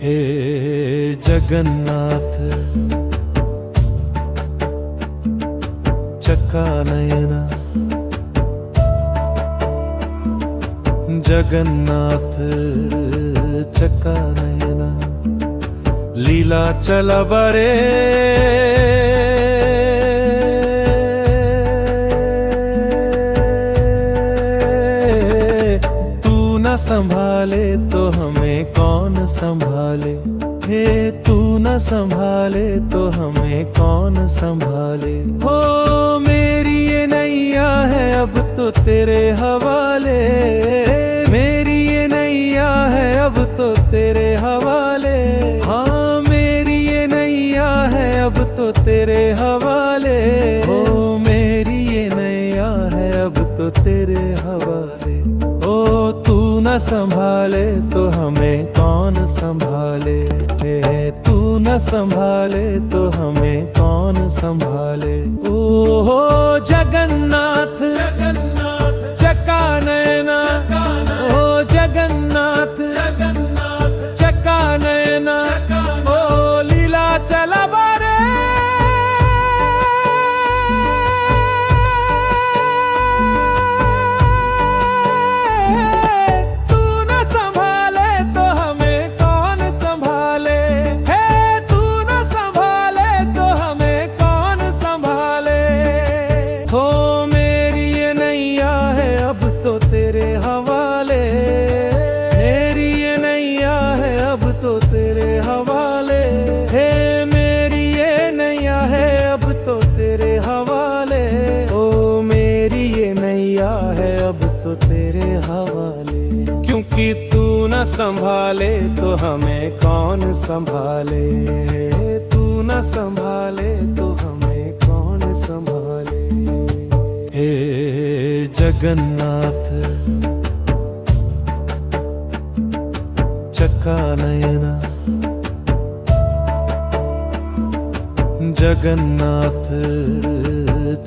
हे जगन्नाथ चक्कानयना, जगन्नाथ चक्कानयना, लीला चला बरे तू न संभाले तो हमें कौन संभाले। हे तू न संभाले तो हमें कौन संभाले। हो मेरी ये नैया है अब तो तेरे हवाले, मेरी ये नैया है अब तो तेरे हवाले। हाँ मेरी ये नैया है अब तो तेरे हवाले। हो मेरी ये नैया है अब तो तेरे हवाले। ओ तू न संभाले तो हमें कौन संभाले। तू न संभाले तो हमें कौन संभाले। ओ हो जगन्नाथ चक्कानयना, ओ जगन्नाथ चक्कानयना, ओ लीला चला बारे तेरे हवाले। मेरी ये नैया है अब तो तेरे हवाले। हे मेरी ये नैया है अब तो तेरे हवाले। ओ मेरी ये नैया है अब तो तेरे हवाले। क्योंकि तू न संभाले तो हमें कौन संभाले। तू न संभाले तो हमें कौन संभाले। हे जगन्नाथ चक्कानयना, जगन्नाथ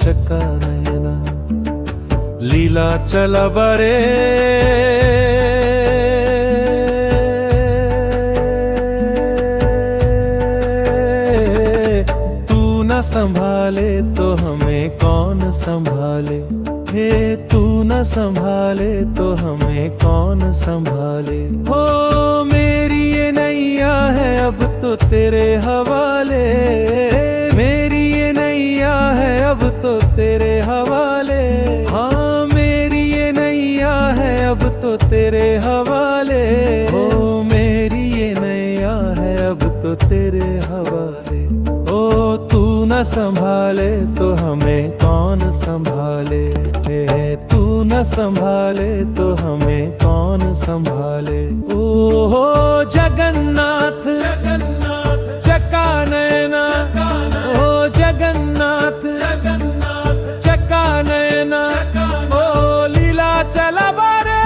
चक्कानयना, लीला चला बरे तू न संभाले तो हमें कौन संभाले। हे तू न संभाले तो हमें कौन संभाले। हो मेरी ये नैया है अब तो तेरे हवाले, मेरी ये नैया है अब तो तेरे हवाले। हाँ मेरी ये नैया है अब तो तेरे हवाले। हो मेरी ये नैया है अब तो तेरे हवाले। ओ तू न संभाले तो हमें कौन संभाले। तू न संभाले तो हमें कौन संभाले। ओ हो जगन्नाथ चक्कानयना, ओ जगन्नाथ चक्कानयना, ओ लीला चला बारे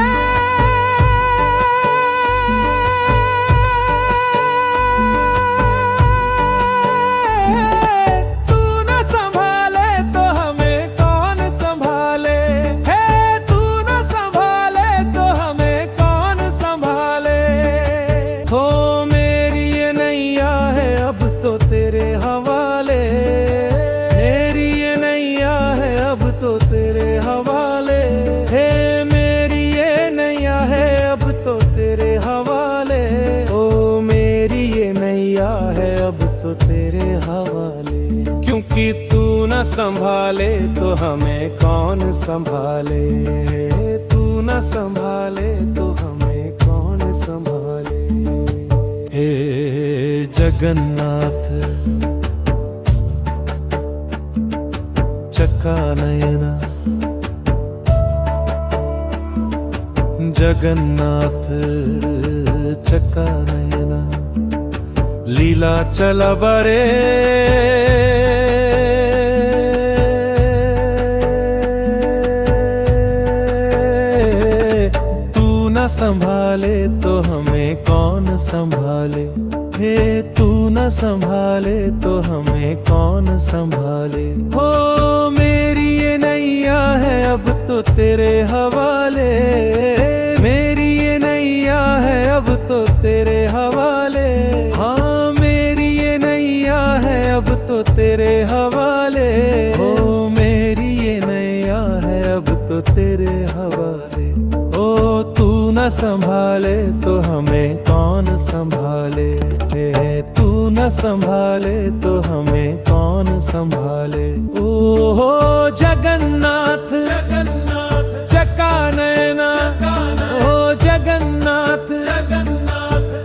तेरे हवाले। मेरी ये नैया है अब तो तेरे हवाले। हे मेरी ये नैया है अब तो तेरे हवाले। ओ मेरी ये नैया है अब तो तेरे हवाले। क्योंकि तू न संभाले तो हमें कौन संभाले। तू न संभाले तो हमें कौन संभाले। हे जगन्नाथ चक्कानयना, जगन्नाथ चक्कानयना, लीला चला बरे तू न संभाले तो हमें कौन संभाले। हे तू न संभाले तो हमें कौन संभाले। हो मेरी ये नैया है अब तो तेरे हवाले, मेरी ये नैया है अब तो तो तेरे हवाले। हाँ मेरी ये नैया है अब तो तेरे हवाले। ओ मेरी ये नैया है अब तो तेरे हवाले। ओ तू न संभाले तो हमें कौन संभाले। तू न संभाले तो हमें कौन संभाले। ओ हो जगन्नाथ चका नयना। ओ जगन्नाथ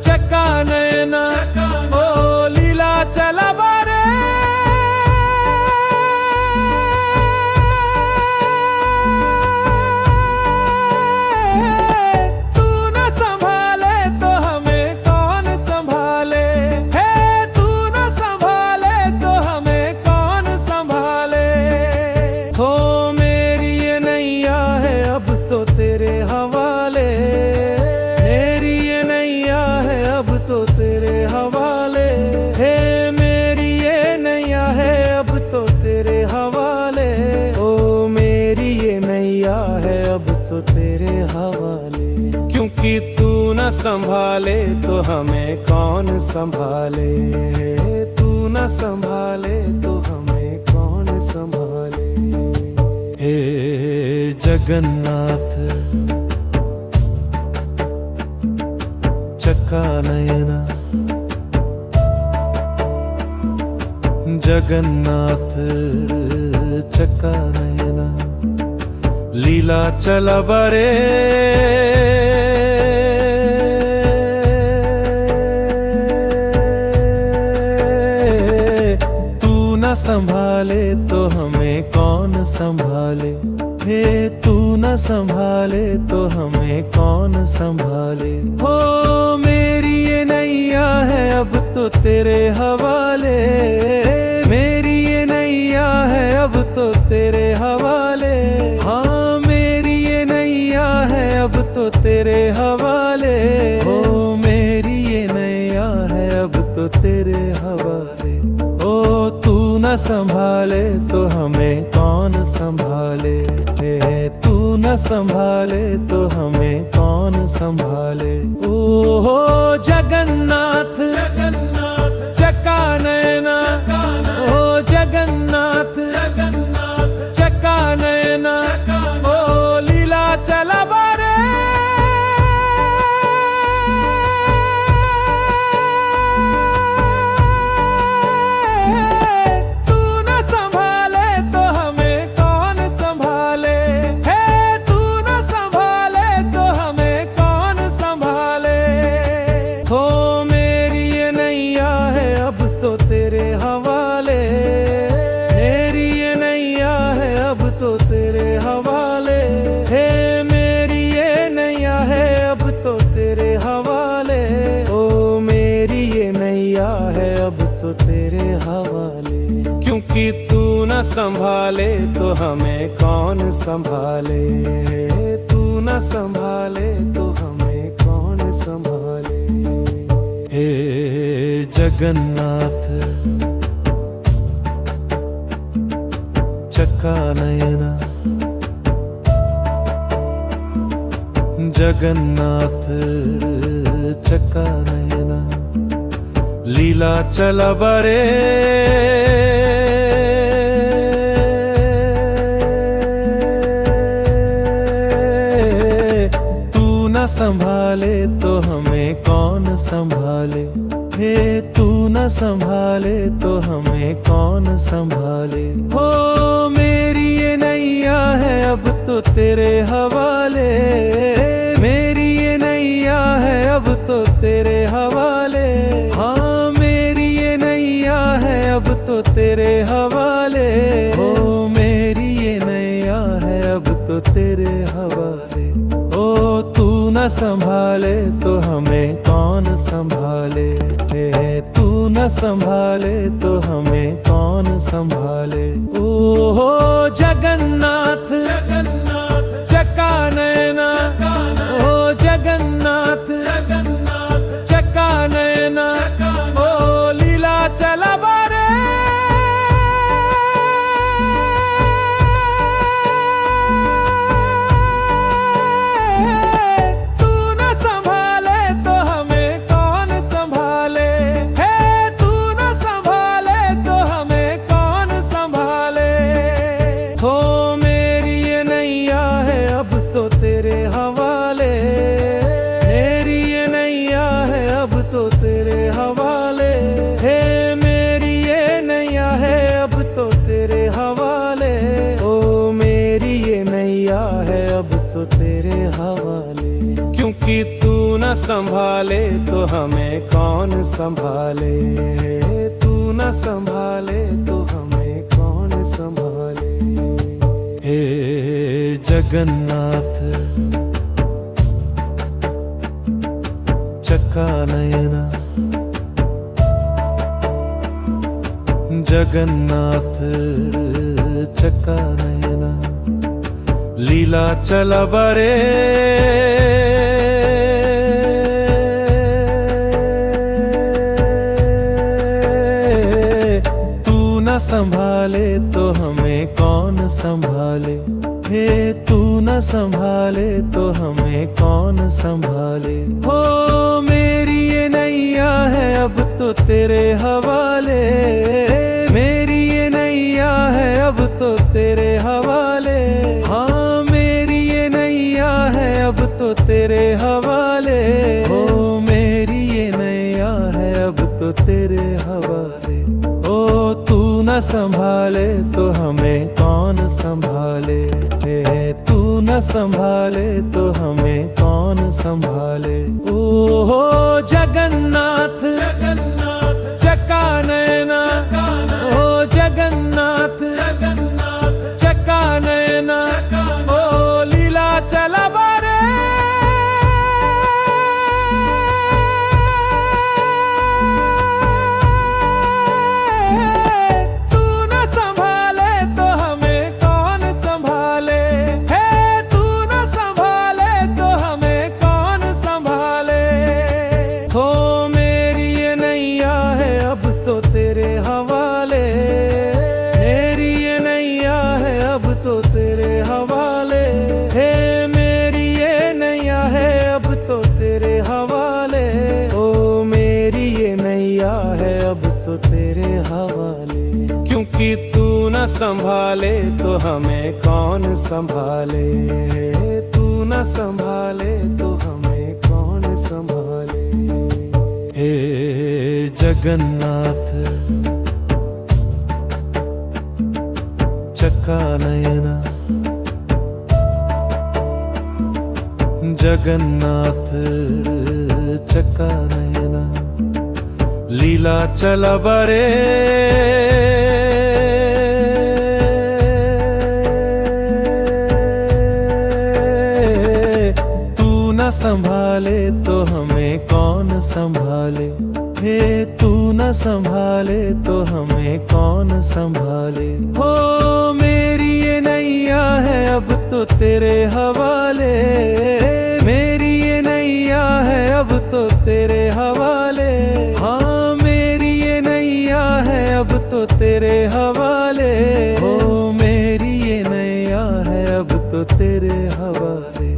चका नयना। ओ लीला चला बारे। तू न संभाले तो हमें कौन संभाले। हे तू न संभाले तो हमें कौन संभाले। हो मेरी ये नैया है अब तो तेरे हवाले। मेरी ये नैया है अब तो तेरे हवाले। हे मेरी ये नैया है अब तो तेरे हवाले। ओ मेरी ये नैया है अब तो तेरे हवाले। क्योंकि तू न संभाले तो हमें कौन संभाले। तू न संभाले तो हमें कौन संभाले। हे जगन्नाथ चका नयना। जगन्नाथ चका नयना। लीला चला बारे। तू न संभाले तो हमें कौन संभाले। हे तू न संभाले तो हमें कौन संभाले। हो मेरी ये नैया है अब तो तेरे हवाले। मेरी ये नैया है अब तो तेरे हवाले। हाँ मेरी ये नैया है अब तो तेरे हवाले। ओ मेरी ये नैया है अब तो तेरे हवाले। ओ तू न संभाले तो हमें कौन संभाले। तू न संभाले तो हमें कौन संभाले। ओ हो जगन्नाथ चका नयना। ओ जगन्नाथ चका नयना। ओ लीला चला बारे। तू न संभाले तो हमें कौन संभाले। हे तू न संभाले तो हमें कौन संभाले। हो मेरी ये नैया है अब तो तेरे हवाले। मेरी ये नैया है अब तो तेरे हवाले। हे मेरी ये नैया है अब तो तेरे हवाले। ओ मेरी ये नैया है अब तो तेरे हवाले। क्योंकि तू न संभाले तो हमें कौन संभाले। तू न संभाले तो हमें कौन संभाले। हे जगन्नाथ चका नयना। जगन्नाथ चका नयना। लीला चला बारे। तू न संभाले तो हमें कौन संभाले। हे तू न संभाले तो हमें कौन संभाले। हो मेरी ये नैया है अब तो तेरे हवाले। मेरी ये नैया है अब तो तेरे हवाले। हाँ मेरी ये नैया है अब तो तेरे हवाले। ओ मेरी ये नैया है अब तो तेरे हवाले। ओ तू न संभाले तो हमें कौन संभाले। तू न संभाले तो हमें कौन संभाले। ओ हो जगन्नाथ चका नयना। ओ जगन्नाथ चका नयना। ओ लीला चला बारे। तू न संभाले तो हमें तेरे हवाले। हे मेरी ये नैया है अब तो तेरे हवाले। ओ मेरी ये नैया है अब तो तेरे हवाले। क्योंकि तू न संभाले तो हमें कौन संभाले। तू न संभाले तो हमें कौन संभाले। हे जगन्नाथ चक्का नयना, जगन्नाथ चक्का नयना, लीला चला बरे। तू न संभाले तो हमें कौन संभाले। हे तू न संभाले तो हमें कौन संभाले। हो मेरी ये नैया है अब तो तेरे हवाले। मेरी ये नैया है अब तो तेरे हवाले। हाँ मेरी ये नैया है अब तो तेरे हवाले। हो मेरी ये नैया है अब तो तेरे हवाले। ओ तू न संभाले तो हमें कौन संभाले। तू न संभाले तो हमें कौन संभाले। ओ हो जगन्नाथ चक्का नयना, ओ जगन्नाथ चक्का नयना, ओ लीला चला बारे। तू न संभाले तो हमें कौन संभाले। हे तू न संभाले तो हमें कौन संभाले। हो मेरी ये नैया है अब तो तेरे हवाले। मेरी ये नैया है अब तो तेरे हवाले। हे मेरी ये नैया है अब तो तेरे हवाले। ओ मेरी ये नैया है अब तो तेरे हवाले। क्योंकि तू न संभाले तो हमें कौन संभाले। तू न संभाले तो हमें कौन संभाले। हे जगन्नाथ चक्का नयना, जगन्नाथ चक्का नयना, लीला चला बरे। तू न संभाले तो हमें कौन संभाले। हे तू न संभाले तो हमें कौन संभाले। हो मेरी ये नैया है अब तो तेरे हवाले। मेरी ये नैया है अब तो तेरे हवाले। हाँ मेरी ये नैया है अब तो तेरे हवाले। हो मेरी ये नैया है अब तो तेरे हवाले।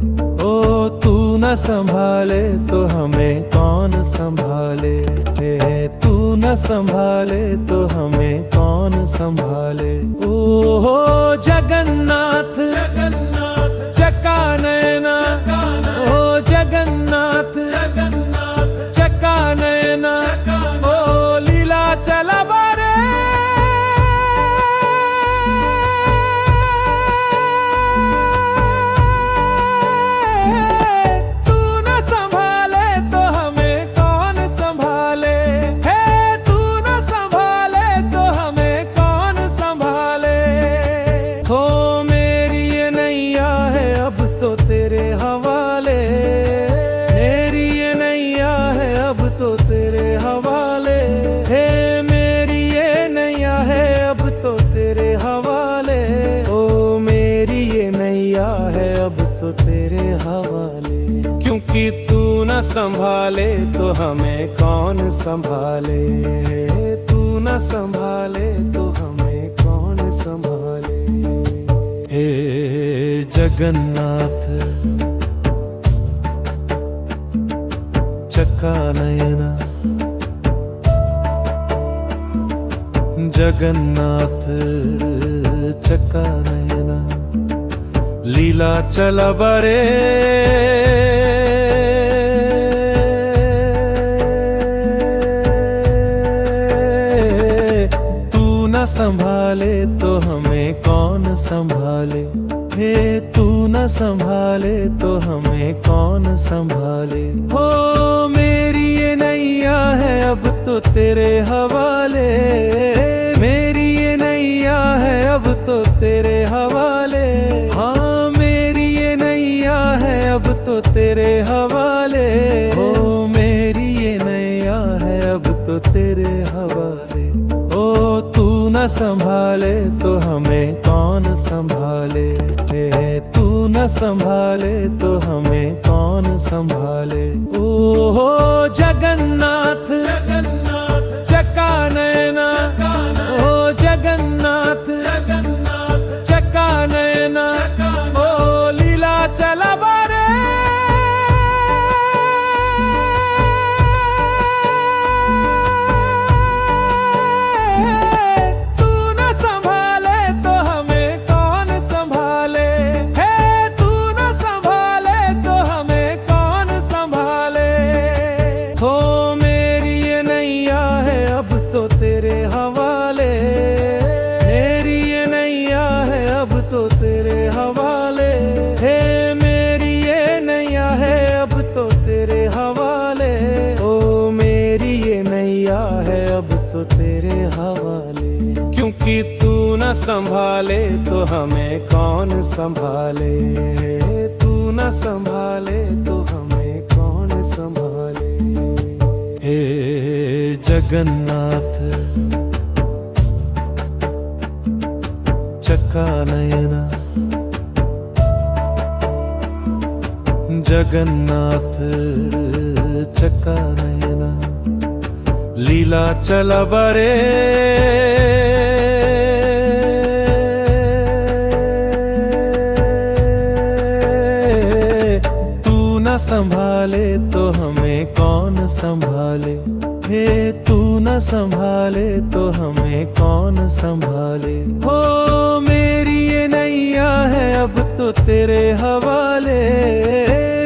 ओ तू न संभाले तो हमें कौन संभाले। तू न संभाले तो हमें कौन संभाले। ओ हो जगन्नाथ चक्का नयना, ओ जगन्नाथ चक्का नयना, ओ लीला चला बारे। तू न संभाले तो हमें कौन संभाले। हे तू न संभाले तो हमें कौन संभाले। हो मेरी ये नैया है अब तो तेरे हवाले। मेरी ये नैया है अब तो तेरे हवाले। हे मेरी ये नैया है अब तो तेरे हवाले। ओ मेरी ये नैया है अब तो तेरे हवाले। क्योंकि तू न संभाले तो हमें कौन संभाले। तू न संभाले तो हमें कौन संभाले। हे जगन्नाथ चक्का नयना, जगन्नाथ चक्का नयना, लीला चला बरे। न संभाले तो हमें कौन संभाले, हे तू न संभाले तो हमें कौन संभाले। हो मेरी ये नैया है अब तो तेरे हवाले, मेरी ये नैया है अब तो तेरे हवाले। हाँ मेरी ये नैया है अब तो तेरे हवाले, हो मेरी ये नैया है अब तो तेरे हवाले। ओ तू न संभाले तो हमें कौन संभाले, हे तू न संभाले तो हमें कौन संभाले। ओ हो जगन्नाथ जगन्नाथ चका नयना, ओ जगन्नाथ जगन्नाथ चका नयना, ओ लीला चला बारे। तू न संभाले तो हमें कौन संभाले, हे तू न संभाले तो हमें कौन संभाले। हो मेरी ये नैया है अब तो तेरे हवाले, मेरी ये नैया है अब तो तेरे हवाले, हे मेरी ये नैया है अब तो तेरे हवाले। ओ मेरी ये नैया है अब तो तेरे हवाले। क्योंकि तू न संभाले तो हमें कौन संभाले, तू न संभाले तो हमें कौन संभाले। हे जगन्नाथ चका नयना, जगन्नाथ चका नयना, लीला चला बारे। तू न संभाले तो हमें कौन संभाले, हे तू न संभाले तो हमें कौन संभाले। हो मेरी ये नैया है अब तो तेरे हवाले,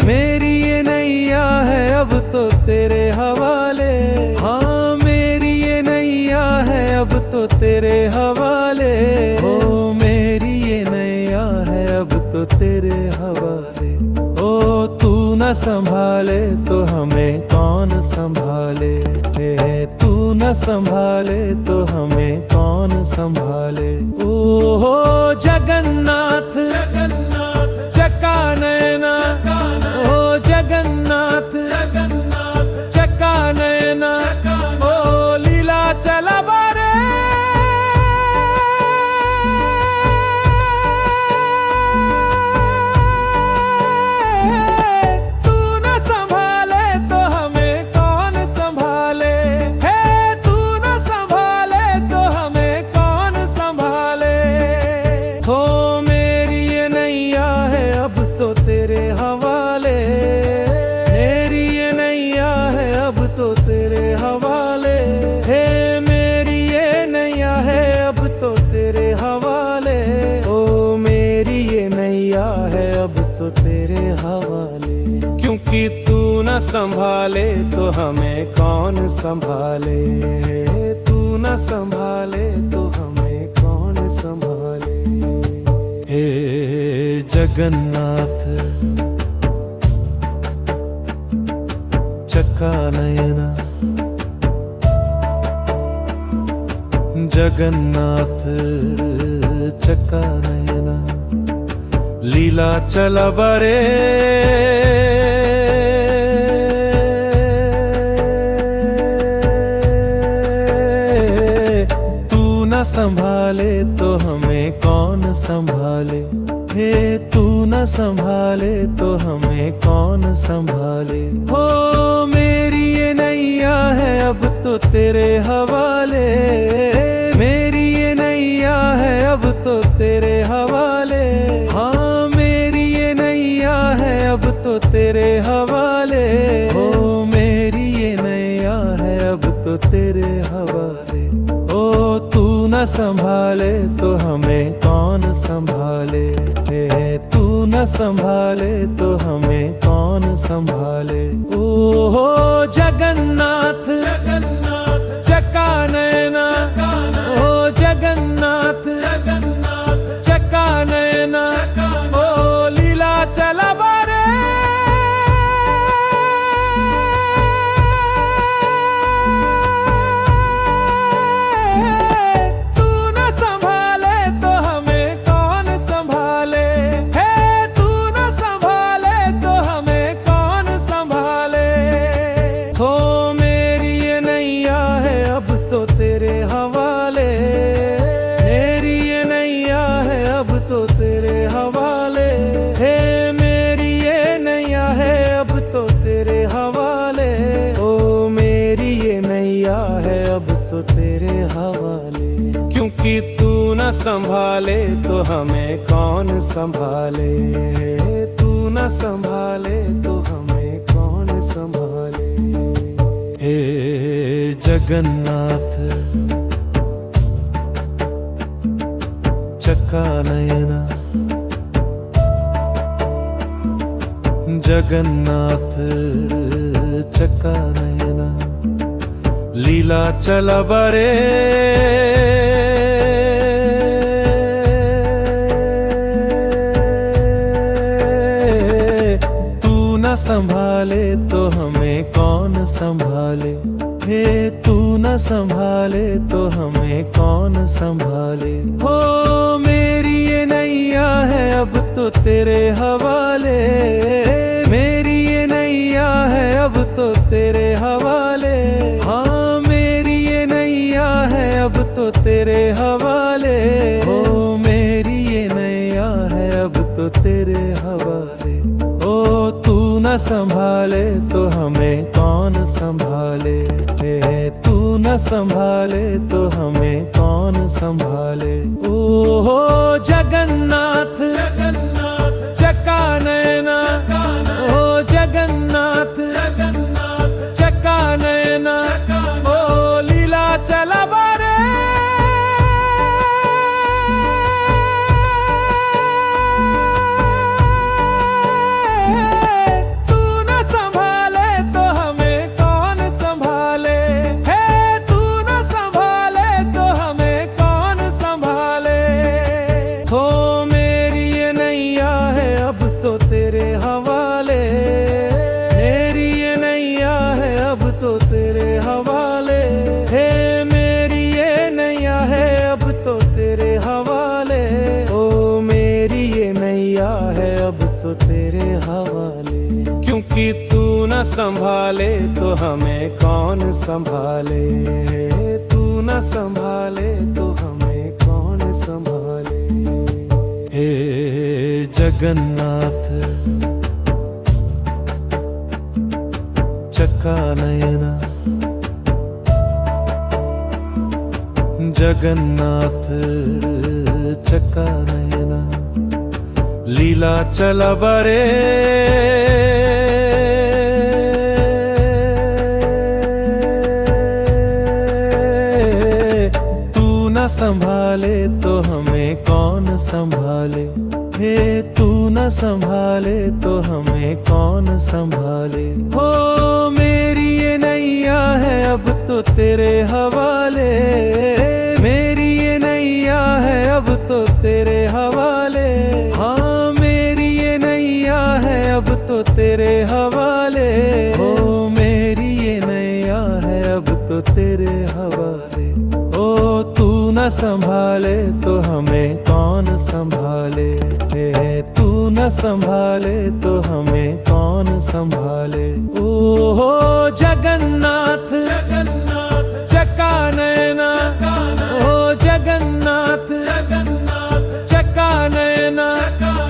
मेरी ये नैया है अब तो तेरे हवाले। हाँ मेरी ये नैया है अब तो तेरे हवाले, हो मेरी ये नैया है अब तो तेरे हवाले। ओ तू न संभाले तो हमें कौन संभाले, हे तू न संभाले तो हमें कौन संभाले। ओ हो जगन्नाथ जगन्नाथ चका नयना, ओ जगन्नाथ जगन्नाथ चका नयना, ओ लीला चला बारे। तू न संभाले तो हमें कौन संभाले, हे तू न संभाले तो हमें कौन संभाले। हो मेरी ये नैया है अब तो तेरे हवाले, मेरी ये नैया है अब तो तेरे हवाले, हे मेरी ये नैया है अब तो तेरे हवाले। ओ मेरी ये नैया है अब तो तेरे हवाले। क्योंकि तू न संभाले तो हमें कौन संभाले, तू न संभाले तो हमें कौन संभाले। हे जगन्नाथ चका नयना, जगन्नाथ चका नयना, लीला चला बारे। तू न संभाले तो हमें कौन संभाले, हे तू न संभाले तो हमें कौन संभाले। हो मेरी ये नैया है अब तो तेरे हवाले, मेरी ये नैया है अब तो तेरे हवाले। हाँ मेरी ये नैया है अब तो तेरे हवाले, हो मेरी ये नैया है अब तो तेरे हवाले। ओ तू न संभाले तो हमें कौन संभाले, हे तू न संभाले तो हमें कौन संभाले। ओ हो जगन्नाथ जगन्नाथ चका नयना, ओ जगन्नाथ तो तेरे हवाले, मेरी ये नैया है अब तो तेरे हवाले, हे मेरी ये नैया है अब तो तेरे हवाले, ओ मेरी ये नैया है अब तो तेरे हवाले। क्योंकि तू न संभाले तो हमें कौन संभाले, तू न संभाले तो हमें कौन संभाले। हे जगन्नाथ चक्का नयना, जगन्नाथ चक्का नयना, लीला चला बरे, तू न संभाले तो हमें कौन संभाले, हे तू न संभाले तो हमें कौन संभाले। हो मेरी ये नैया है अब तो तेरे हवाले, मेरी ये नैया है अब तो तेरे हवाले, हाँ मेरी ये नैया है अब तो तेरे हवाले, हो मेरी ये नैया है अब तो तेरे हवाले। ओ तू न संभाले तो हमें कौन संभाले, हे तू न संभाले तो हमें कौन संभाले। ओ हो जगन्नाथ चक्का नयना, ओ जगन्नाथ चक्का नयना, ओ लीला चला बारे, तेरे हवाले, मेरी ये नैया है अब तो तेरे हवाले, हे मेरी ये नैया है अब तो तेरे हवाले, ओ मेरी ये नैया है अब तो तेरे हवाले। क्योंकि तू न संभाले तो हमें कौन संभाले, तू न संभाले तो हमें कौन संभाले। हे जगन्नाथ चक्का नयना, जगन्नाथ चक्का नयना, लीला चला बरे, तू न संभाले तो हमें कौन संभाले, हे तू न संभाले तो हमें कौन संभाले। हो मेरी ये नैया है अब तो तेरे हवाले, मेरी ये नैया है अब तो तेरे हवाले, हाँ मेरी ये नैया है अब तो तेरे हवाले, हो मेरी ये नैया है अब तो तेरे हवाले। ओ तू न संभाले तो हमें कौन संभाले, हे तू न संभाले तो हमें कौन संभाले। ओ हो जगन्नाथ चक्का नयना, ओ जगन्नाथ चक्का नयना,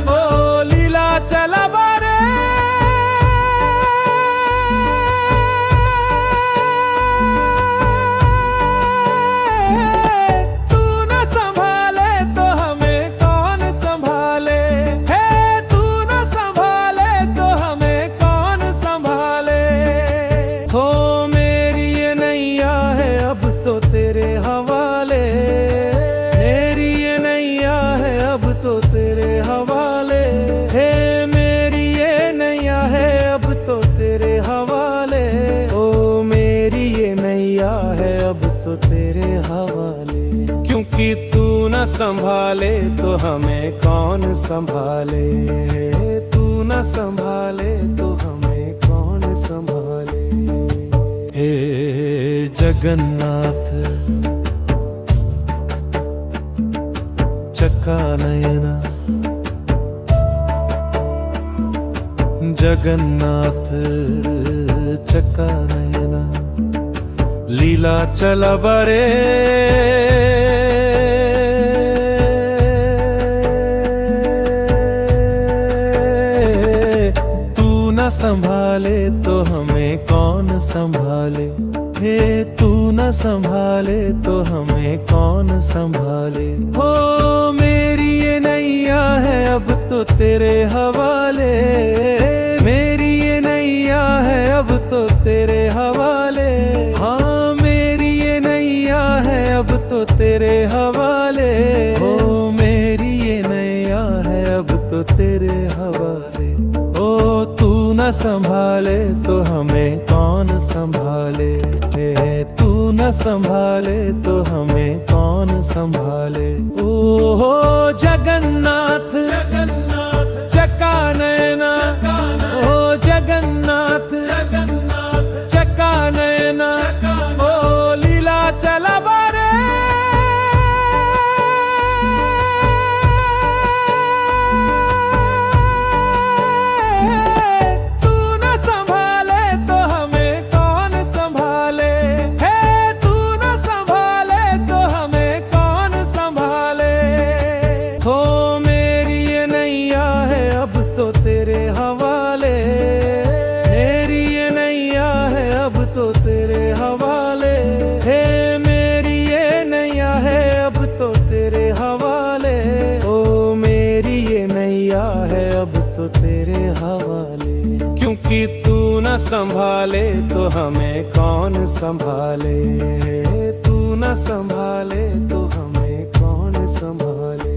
ओ लीला चला बारे, तेरे हवाले, मेरी ये नैया है अब तो तेरे हवाले, हे मेरी ये नैया है अब तो तेरे हवाले, ओ मेरी ये नैया है अब तो तेरे हवाले। क्योंकि तू न संभाले तो हमें कौन संभाले, तू न संभाले तो हमें कौन संभाले। हे जगन्नाथ चक्का नयना, जगन्नाथ चक्का नयना, लीला चला बरे तू न संभाले तो हमें कौन संभाले, हे तू न संभाले तो हमें कौन संभाले। हो मेरी ये नैया है अब तो तेरे हवाले, मेरी ये नैया है अब तो तेरे हवाले। हाँ मेरी ये नैया है अब तो तेरे हवाले, हो मेरी ये नैया है अब तो तेरे हवाले। ओ तू न संभाले तो हमें कौन संभाले, हे तू न संभाले तो हमें कौन संभाले। ओ हो जगन्नाथ जगन्नाथ चका नयना, ओ जगन्नाथ जगन्नाथ चका नयना, ओ लीला चला बारे तू न संभाले तो हमें कौन संभाले, हे तू न संभाले तो हमें कौन संभाले। हो मेरी ये नैया है अब तो तेरे हवाले, मेरी ये नैया है अब तो तेरे हवाले, हे मेरी ये नैया है अब तो तेरे हवाले। ओ मेरी ये नैया है अब तो तेरे हवाले। क्योंकि तू न संभाले तो हमें कौन संभाले, तू न संभाले तो हमें कौन संभाले।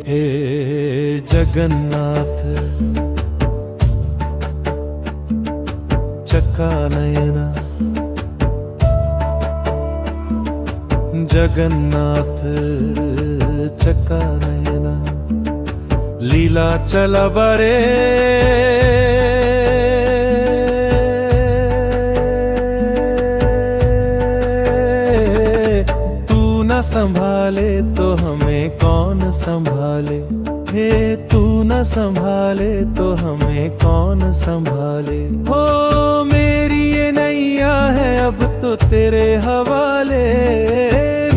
हे जगन्नाथ चका नयना, जगन्नाथ चका नयना, लीला चला बरे तू न संभाले तो हमें कौन संभाले, हे तू न संभाले तो हमें कौन संभाले। हो मेरी ये नैया है अब तो तेरे हवाले,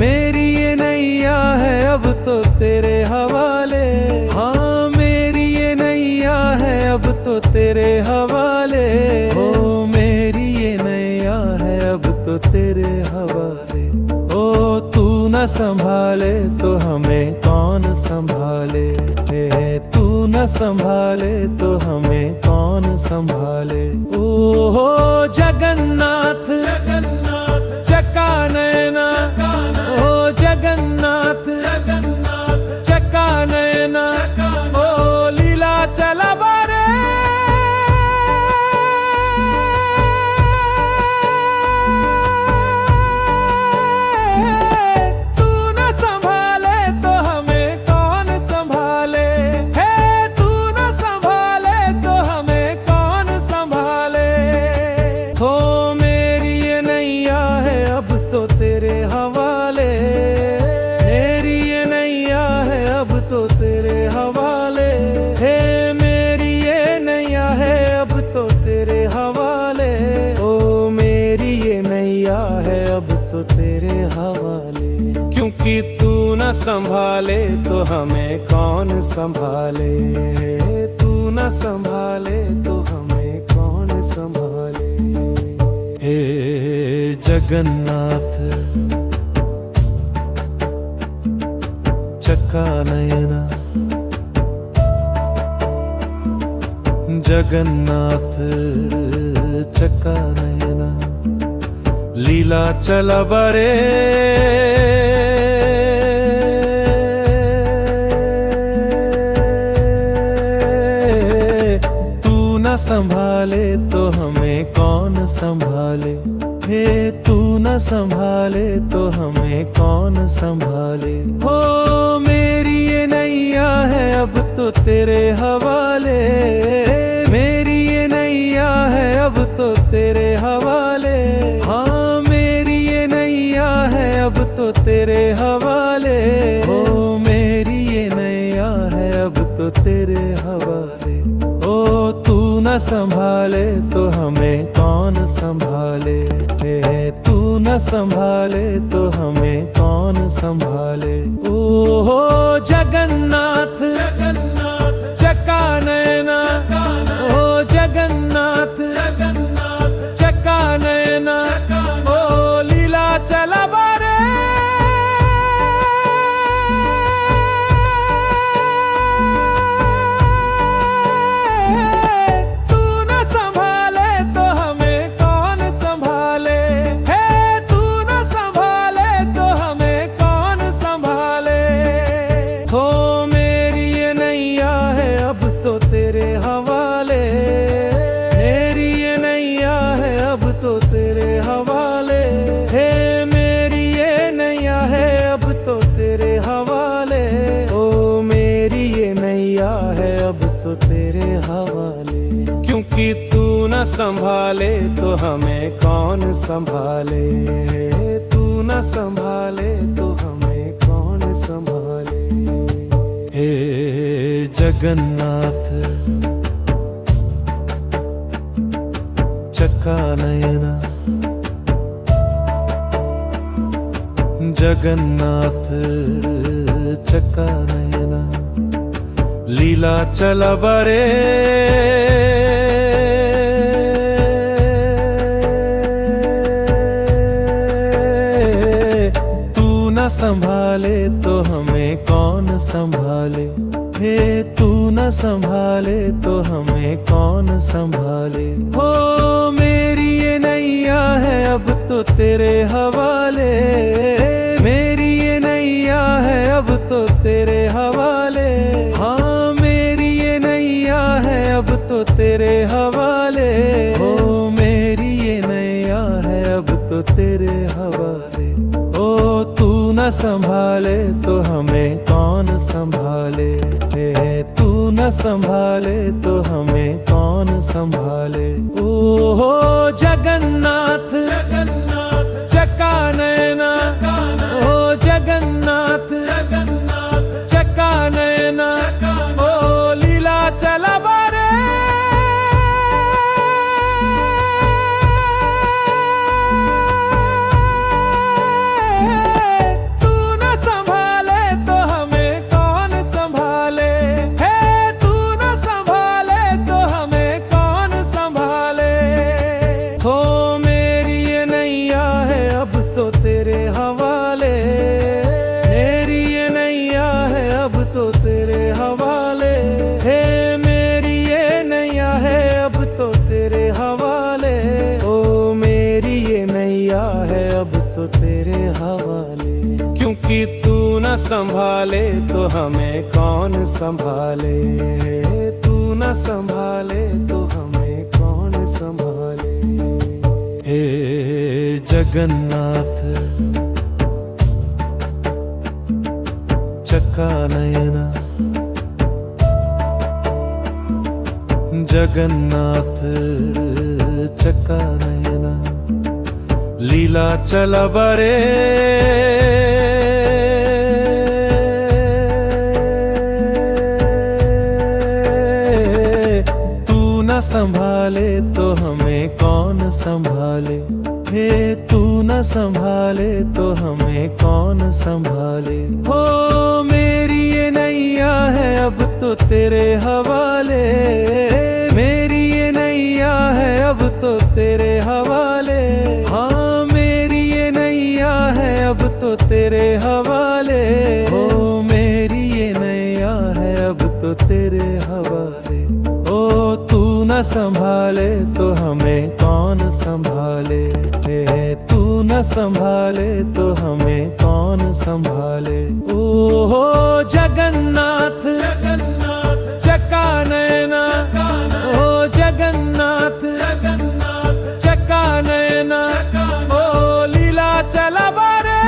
मेरी ये नैया है अब तो तेरे हवाले। हाँ मेरी ये नैया है अब तो तेरे हवाले, हो मेरी ये नैया है अब तो तेरे हवाले। ओ तू न संभाले तो हमें कौन संभाले, हे तू न संभाले तो हमें कौन संभाले। ओ हो जगन्नाथ जगन्नाथ चका नयना, ओ जगन्नाथ जगन्नाथ चका नयना, ओ लीला चला बारे तू न संभाले तो हमें कौन संभाले, हे तू न संभाले तो हमें कौन संभाले। हो मेरी ये नैया है अब तो तेरे हवाले, मेरी ये नैया है अब तो तेरे हवाले, हे मेरी ये नैया है अब तो तेरे हवाले। ओ मेरी ये नैया है अब तो तेरे हवाले। क्योंकि तू न संभाले तो हमें कौन संभाले, तू न संभाले तो हमें कौन संभाले। हे जगन्नाथ चका नयना, जगन्नाथ चका नयना, लीला चला बरे तू न संभाले तो हमें कौन संभाले, हे तू न संभाले तो हमें कौन संभाले। हो मेरी ये नैया है अब तो तेरे हवाले, मेरी ये नैया है अब तो तेरे हवाले। हाँ मेरी ये नैया है अब तो तेरे हवाले, हो मेरी ये नैया है अब तो तेरे हवाले। ओ तू न संभाले तो हमें कौन संभाले, हे तू न संभाले तो हमें कौन संभाले। ओ हो जगन्नाथ जगन्नाथ चका नयना, ओ जगन्नाथ जगन्नाथ चका नयना, ओ लीला चला बारे। क्योंकि तू न संभाले तो हमें कौन संभाले, तू न संभाले तो हमें कौन संभाले। हे जगन्नाथ चका नयना, जगन्नाथ चका नयना, लीला चला बरे। संभाले तो हमें कौन संभाले, हे तू न संभाले तो हमें कौन संभाले। हो मेरी ये नैया है अब तो तेरे हवाले, मेरी ये नैया है अब तो तेरे हवाले। हाँ मेरी ये नैया है अब तो तेरे हवाले, हो मेरी ये नैया है अब तो तेरे हवाले। ओ तू न संभाले तो हमें कौन संभाले, हे तू न संभाले तो हमें कौन संभाले। ओ हो जगन्नाथ जगन्नाथ चका नयना, ओ जगन्नाथ जगन्नाथ चका नयना, ओ लीला चला बारे। क्योंकि तू न संभाले तो हमें कौन संभाले, तू न संभाले तो हमें कौन संभाले। हे जगन्नाथ चका नयना, जगन्नाथ चका नयना, लीला चला बरे। संभाले तो हमें कौन संभाले, हे तू न संभाले तो हमें कौन संभाले। हो मेरी ये नैया है अब तो तेरे हवाले, मेरी ये नैया है अब तो तेरे हवाले। हाँ मेरी ये नैया है अब तो तेरे हवाले, हो मेरी ये नैया है अब तो तेरे हवाले। ओ तू न संभाले तो हमें कौन संभाले, हे तू न संभाले तो हमें कौन संभाले। ओ हो जगन्नाथ जगन्नाथ चका नयना, ओ जगन्नाथ जगन्नाथ चका नयना, ओ लीला चला बारे।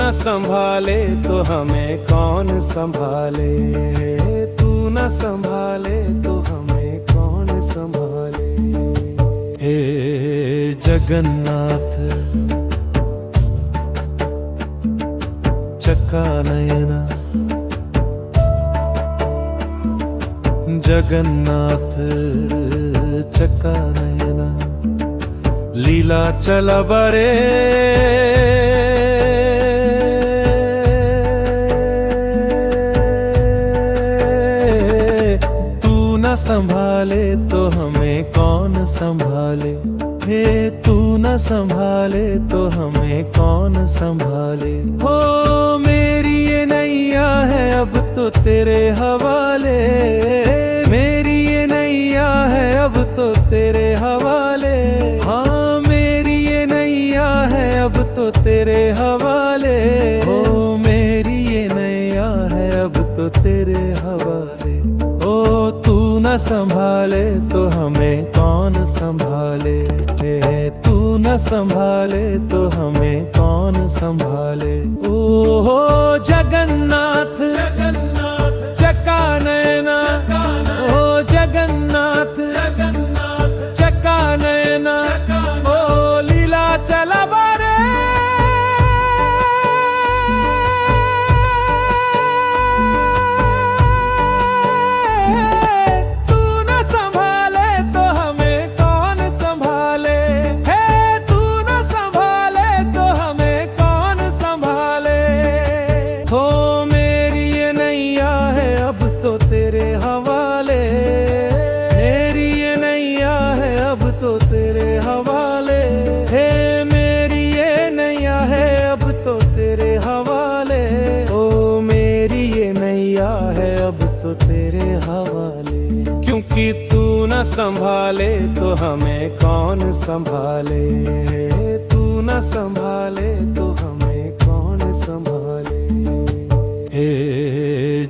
न संभाले तो हमें कौन संभाले, तू न संभाले तो हमें कौन संभाले। हे जगन्नाथ चक्का नयना, जगन्नाथ चक्का नयना, लीला चला बरे न संभाले तो हमें कौन संभाले, हे तू न संभाले तो हमें कौन संभाले। हो मेरी ये नैया है अब तो तेरे हवाले, मेरी ये नैया है अब तो तेरे हवाले। हाँ मेरी ये नैया है अब तो तेरे हवाले, हो मेरी ये नैया है अब तो तेरे हवाले। ओ तू न संभाले तो हमें कौन संभाले, हे तू न संभाले तो हमें कौन संभाले। ओ हो जगन्नाथ चक्का नयना, ओ जगन्नाथ चक्का नयना, ओ लीला चला बारे तेरे हवाले। क्योंकि तू न संभाले तो हमें कौन संभाले, तू न संभाले तो हमें कौन संभाले। हे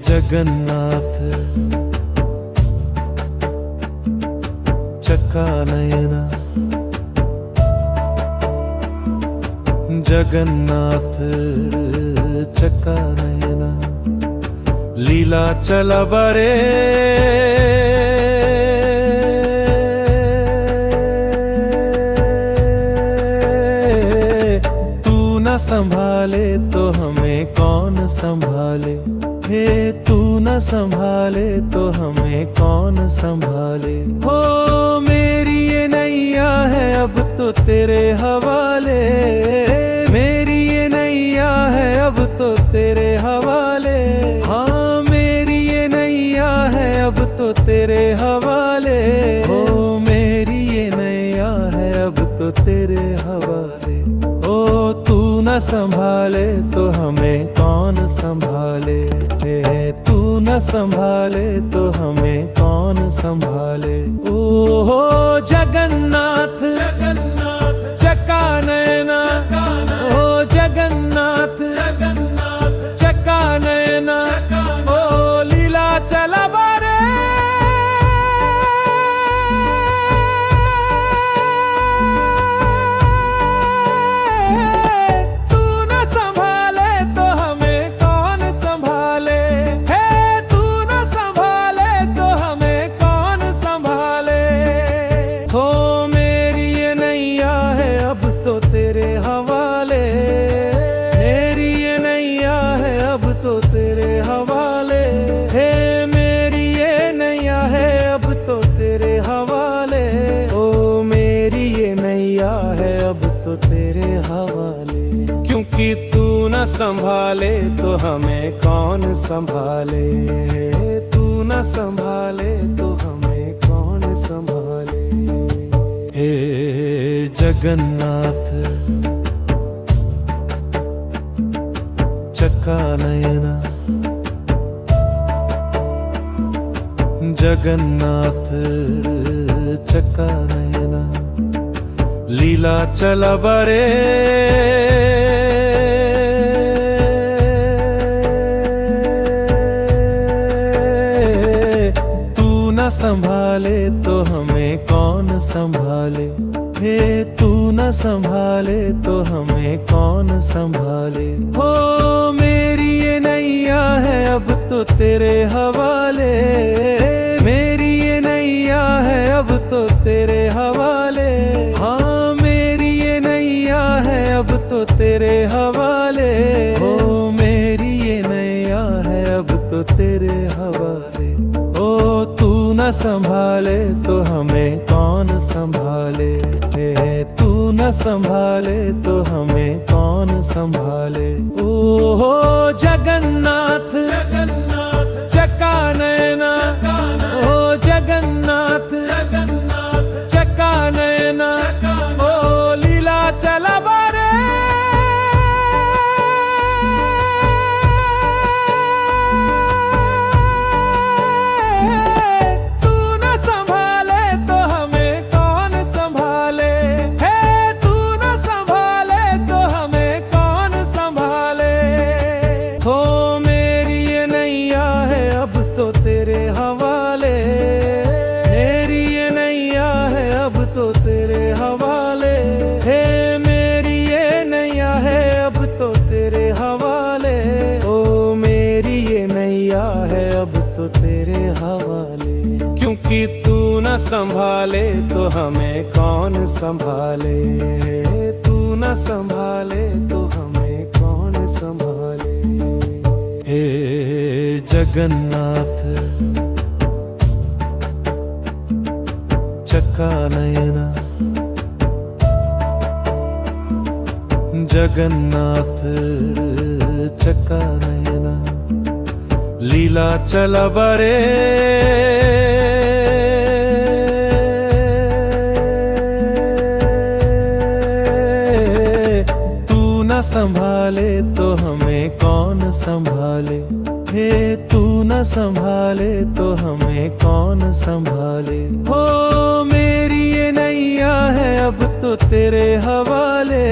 जगन्नाथ चक्का नयना, जगन्नाथ चक्का नयना, लीला चला बरे तू न संभाले तो हमें कौन संभाले, हे तू न संभाले तो हमें कौन संभाले। हो मेरी ये नैया है अब तो तेरे हवाले, मेरी ये नैया है अब तो तेरे हवाले। हाँ मेरी ये नैया है अब तो तेरे हवाले, हो मेरी ये नैया है अब तो तेरे हवाले। ओ तू न संभाले तो हमें कौन संभाले, हे तू न संभाले तो हमें कौन संभाले। ओ हो जगन्नाथ चक्का नयना, ओ जगन्नाथ चक्का नयना, ओ लीला चला बारे तू न संभाले तो हमें कौन संभाले, हे तू न संभाले तो हमें कौन संभाले। हो मेरी ये नैया है अब तो तेरे हवाले, मेरी ये नैया है अब तो तेरे हवाले। हे मेरी ये नैया है अब तो तेरे हवाले, ओ मेरी ये नैया है अब तो तेरे हवाले। क्योंकि तू न संभाले तो हमें कौन संभाले, तू न संभाले तो हमें कौन संभाले। हे जगन्नाथ चक्का नयना, जगन्नाथ चक्का नयना, लीला चला बरे तू न संभाले तो हमें कौन संभाले, हे तू न संभाले तो हमें कौन संभाले। हो मेरी ये नैया है अब तो तेरे हवाले, मेरी ये नैया है अब तो तेरे हवाले। हाँ मेरी ये नैया है अब तो तेरे हवाले। हो मेरी ये नैया है अब तो तेरे हवाले। ओ तू न संभाले तो हमें कौन संभाले। तू न संभाले तो हमें कौन संभाले। ओ हो जगन्नाथ चका नयना, ओ जगन्नाथ चका नयना, ओ लीला चला बारे। क्योंकि तू न संभाले तो हमें कौन संभाले। तू न संभाले तो हमें कौन संभाले। हे जगन्नाथ चका नयना, जगन्नाथ चका नयना, लीला चला बरे। संभाले तो हमें कौन संभाले। हे तू न संभाले तो हमें कौन संभाले। हो मेरी ये नैया है अब तो तेरे हवाले,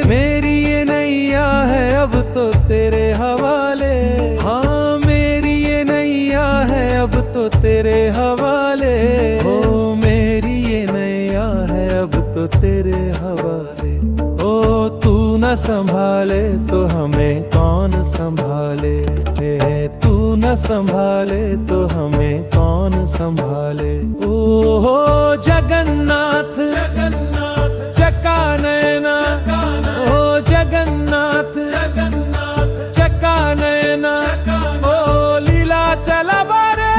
मेरी ये नैया है अब तो तेरे हवाले। हाँ मेरी ये नैया है अब तो तेरे हवाले। हो मेरी ये नैया है अब तो तेरे हवाले। ओ तू न संभाले तो हमें कौन संभाले। तू न संभाले तो हमें कौन संभाले। ओ हो जगन्नाथ चका नयना, ओ जगन्नाथ चका नयना, ओ लीला चला बारे।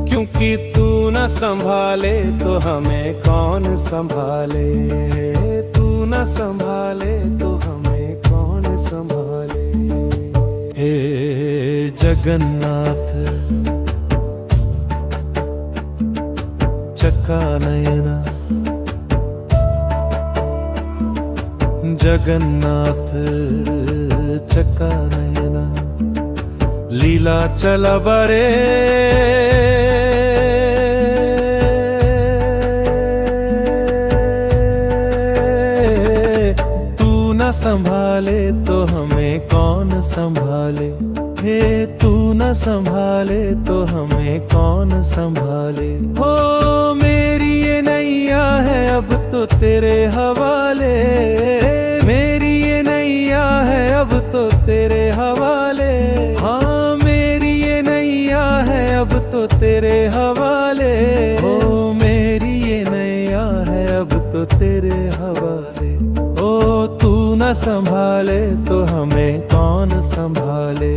क्योंकि तू न संभाले तो हमें कौन संभाले। तू न संभाले तो हमें कौन संभाले। हे जगन्नाथ चका नयना, जगन्नाथ चका नयना, लीला चला बरे। संभाले तो हमें कौन संभाले। हे तू न संभाले तो हमें कौन संभाले। हो मेरी ये नैया है अब तो तेरे हवाले, मेरी ये नैया है अब तो तेरे हवाले। हाँ मेरी ये नैया है अब तो तेरे हवाले। हो मेरी ये नैया है अब तो तेरे हवाले। ओ तू न संभाले तो हमें कौन संभाले।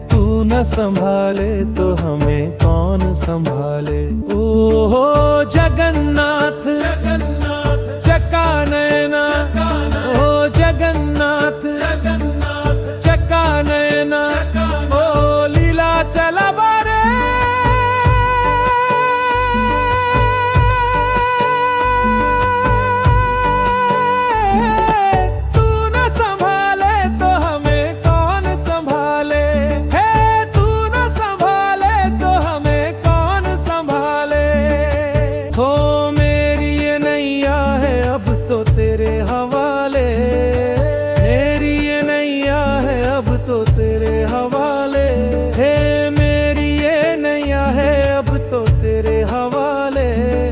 तू न संभाले तो हमें कौन संभाले। ओ हो जगन्नाथ चका नयना, ओ जगन्नाथ चका नयना, हवाले, मेरी ये नैया है अब तो तेरे हवाले, हे मेरी ये नैया है अब तो तेरे हवाले,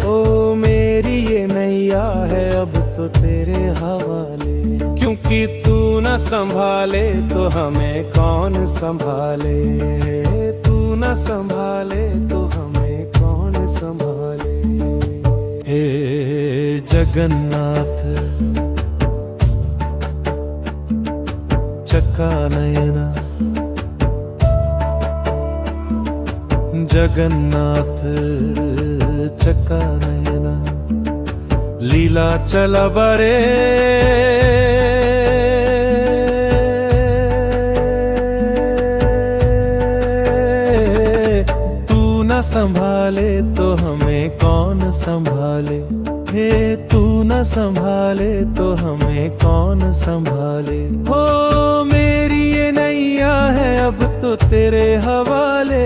ओ मेरी ये नैया है अब तो तेरे हवाले। क्योंकि तू न संभाले तो हमें कौन संभाले, तू न संभाले तो हमें कौन संभाले। हे जगन्नाथ चक्का नयना, जगन्नाथ चक्का नयना, लीला चला बरे न संभाले तो हमें कौन संभाले, हे तू न संभाले तो हमें कौन संभाले। हो मेरी ये नैया है अब तो तेरे हवाले,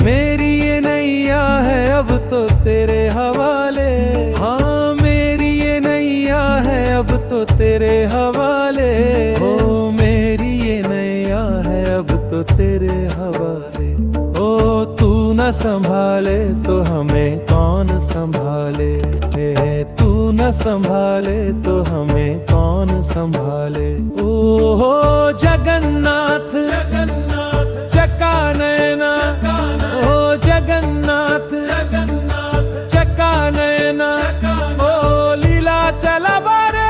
मेरी ये नैया है अब तो तेरे हवाले, हाँ मेरी ये नैया है अब तो तेरे हवाले, हो मेरी ये नैया है अब तो तेरे हवाले। ओ तू न संभाले तो हमें कौन संभाले, हे तू न संभाले तो हमें कौन संभाले। ओ हो जगन्नाथ चक्का नयना, ओ जगन्नाथ चक्का नयना, ओ लीला चला बारे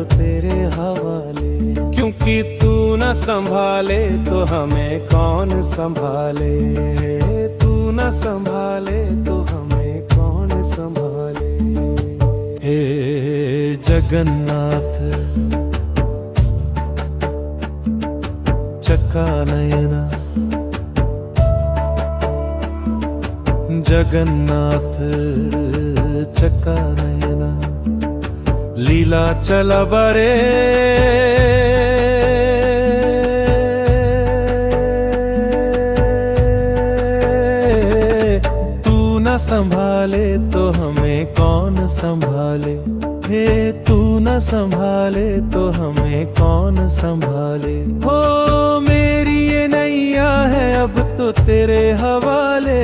तेरे हवाले। क्योंकि तू न संभाले तो हमें कौन संभाले, तू न संभाले तो हमें कौन संभाले। हे जगन्नाथ चक्का नयना, जगन्नाथ चक्का नयना, लीला चला बरे तू न संभाले तो हमें कौन संभाले, हे तू न संभाले तो हमें कौन संभाले। हो मेरी ये नैया है अब तो तेरे हवाले,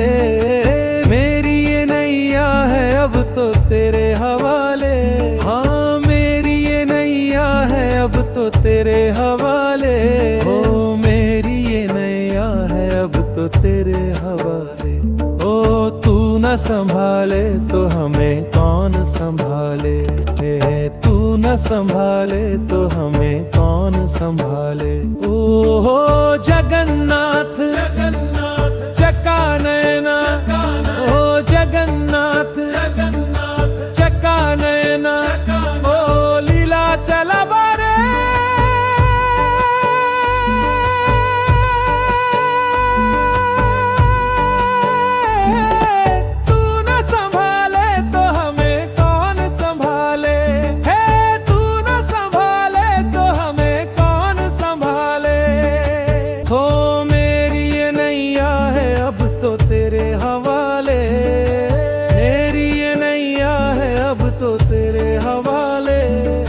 मेरी ये नैया है अब तो तेरे हवाले, हाँ मेरी ये नैया है अब तो तेरे हवाले, ओ मेरी ये नैया है अब तो तेरे हवाले। ओ तू न संभाले तो हमें कौन संभाले, हे तू न संभाले तो हमें कौन संभाले। ओ हो जगन्नाथ चक्का नयना, ओ जगन्नाथ चक्का नयना, ओ लीला चला बारे तू न संभाले तो हमें कौन संभाले, हे तू न संभाले तो हमें कौन संभाले। हो मेरी ये नैया है अब तो तेरे हवाले, मेरी ये नैया है अब तो तेरे हवाले,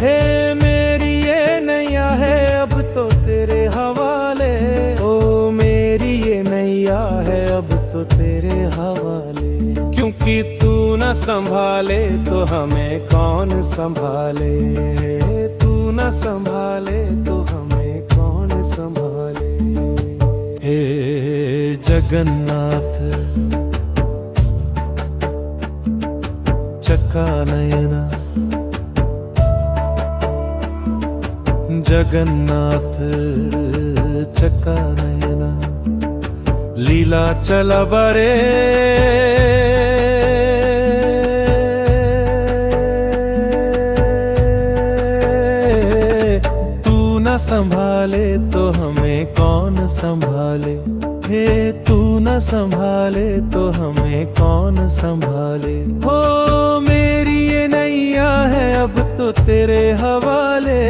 हे मेरी ये नैया है अब तो तेरे हवाले, ओ मेरी ये नैया है अब तो तेरे हवाले। क्योंकि तू न संभाले तो हमें कौन संभाले, तू न संभाले तो हमें कौन संभाले। हे जगन्नाथ चक्का नयना, जगन्नाथ चक्का नयना, लीला चला बरे तू न संभाले तो हमें कौन संभाले, हे तू न संभाले तो हमें कौन संभाले। हो मेरी ये नैया है अब तो तेरे हवाले,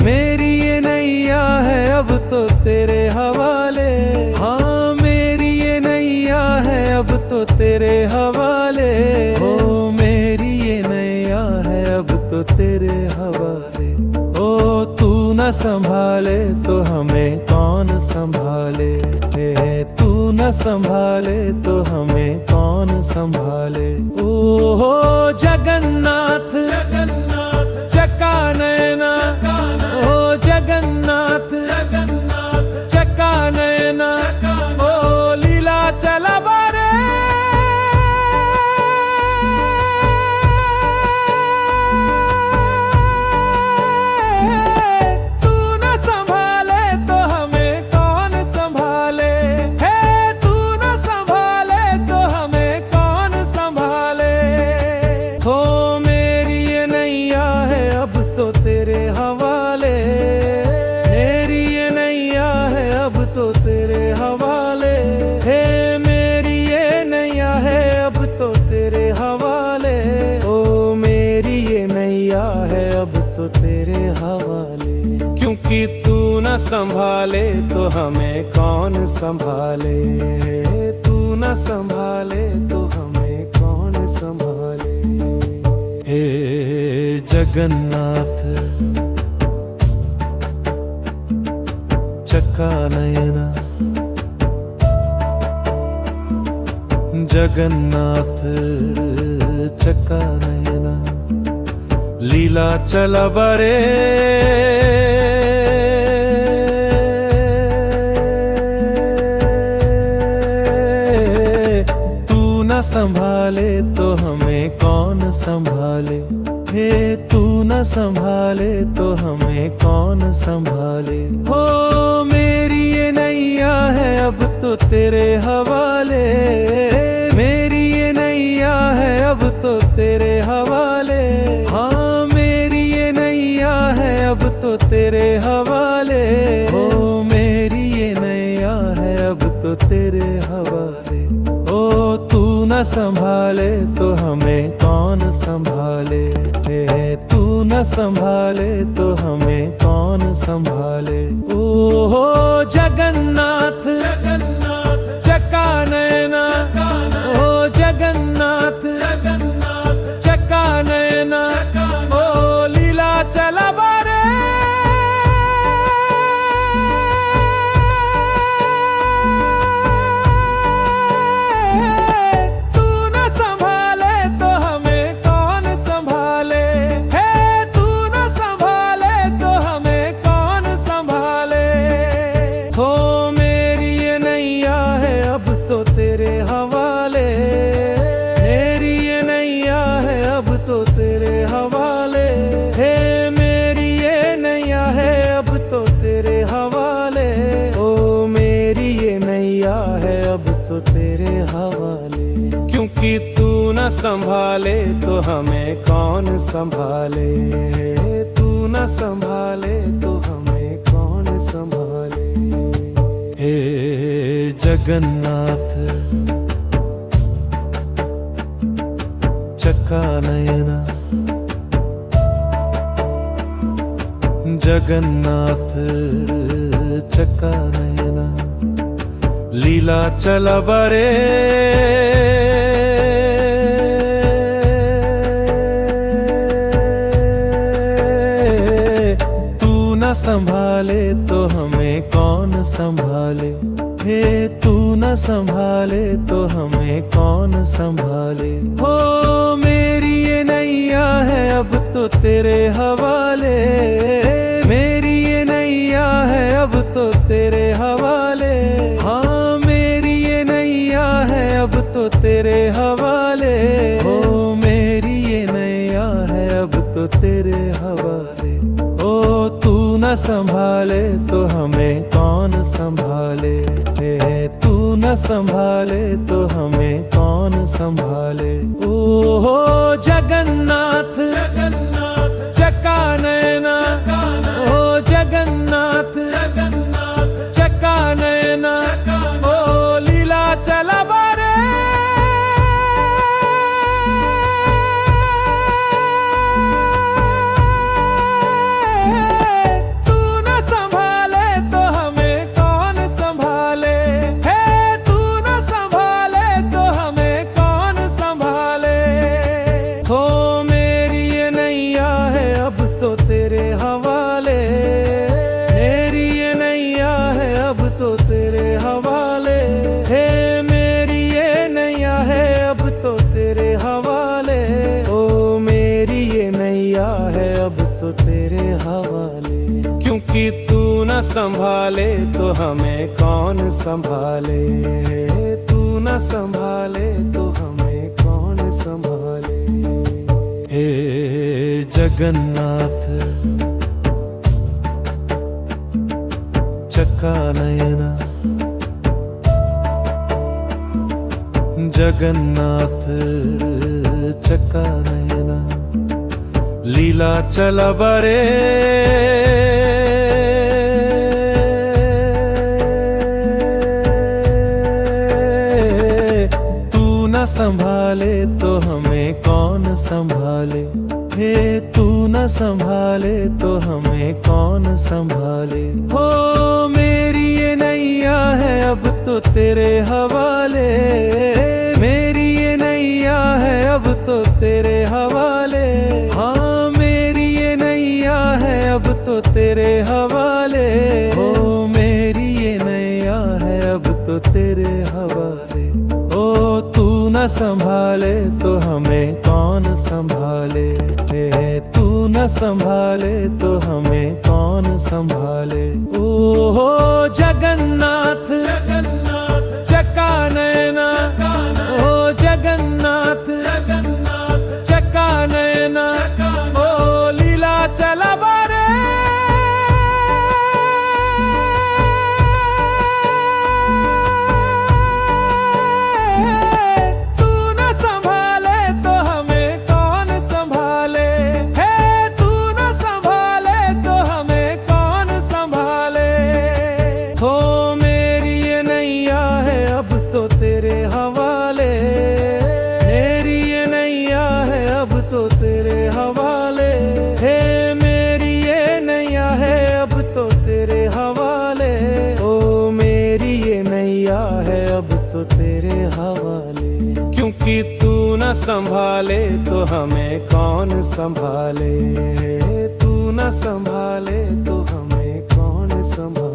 मेरी ये नैया है अब तो तेरे हवाले। हाँ मेरी ये नैया है अब तो तेरे हवाले, हो मेरी ये नैया है अब तो तेरे हवाले। ओ तू न संभाले तो हमें कौन संभाले, हे तू न संभाले तो हमें कौन संभाले। ओ हो जगन्नाथ जगन्नाथ चका नयना, ओ जगन्नाथ जगन्नाथ चका नयना, ओ लीला चला बारे क्योंकि तू न संभाले तो हमें कौन संभाले, तू न संभाले तो हमें कौन संभाले। हे जगन्नाथ चका नयना, जगन्नाथ चका नयना, लीला चला बरे संभाले तो हमें कौन संभाले, हे तू न संभाले तो हमें कौन संभाले। हो मेरी ये नैया है अब तो तेरे हवाले, मेरी ये नैया है अब तो तेरे हवाले। हाँ मेरी ये नैया है अब तो तेरे हवाले, हो मेरी ये नैया है अब तो तेरे हवाले। ओ तू न संभाले तो हमें कौन संभाले, हे तू न संभाले तो हमें कौन संभाले। ओ हो जगन्नाथ जगन्नाथ चका नयना, ओ जगन्नाथ जगन्नाथ चका नयना, ओ लीला चला बारे क्योंकि तू न संभाले तो हमें कौन संभाले, तू न संभाले तो हमें कौन संभाले। हे जगन्नाथ चका नयना, जगन्नाथ चका नयना, लीला चला बरे संभाले तो हमें कौन संभाले, हे तू न संभाले तो हमें कौन संभाले। हो मेरी ये नैया है अब तो तेरे हवाले, मेरी ये नैया है अब तो तेरे हवाले। हाँ मेरी ये नैया है अब तो तेरे हवाले, हो मेरी ये नैया है अब तो तेरे हवाले। ओ तू न संभाले तो हमें कौन संभाले, हे तू न संभाले तो हमें कौन संभाले। ओ हो जगन्नाथ जगन्नाथ चका नयना, ओ जगन्नाथ जगन्नाथ चका नयना, ओ लीला चला बारे। तू न संभाले तो हमें कौन संभाले, हे तू न संभाले तो हमें कौन संभाले। हो मेरी ये नैया है अब तो तेरे हवाले, मेरी ये नैया है अब तो तेरे हवाले, हे मेरी ये नैया है अब तो तेरे हवाले, ओ मेरी ये नैया है अब तो तेरे हवाले। क्योंकि तू न संभाले तो हमें कौन संभाले, तू न संभाले तो हमें कौन संभाले। हे जगन्नाथ चका नयना, जगन्नाथ चका नयना, लीला चला बारे। तू न संभाले तो हमें कौन संभाले, हे तू न संभाले तो हमें कौन संभाले। हो मेरी ये नैया है अब तो तेरे हवाले, मेरी ये नैया है अब तो तेरे हवाले। हाँ मेरी ये नैया है अब तो तेरे हवाले, हो मेरी ये नैया है अब तो तेरे हवाले। ओ तू न संभाले तो हमें कौन संभाले, हे तू न संभाले तो हमें कौन संभाले। ओ हो जगन्नाथ जगन्नाथ चका नयना, ओ जगन्नाथ जगन्नाथ चका नयना, ओ लीला चला बारे। तू न संभाले तो हमें कौन संभाले, हे तू न संभाले तो हमें कौन संभाले। हो मेरी ये नैया है अब तो तेरे हवाले, मेरी ये नैया है अब तो तेरे हवाले, हे मेरी ये नैया है अब तो तेरे हवाले, ओ मेरी ये नैया है अब तो तेरे हवाले। क्योंकि तू न संभाले तो हमें कौन संभाले, तू न संभाले तो हमें कौन संभाले।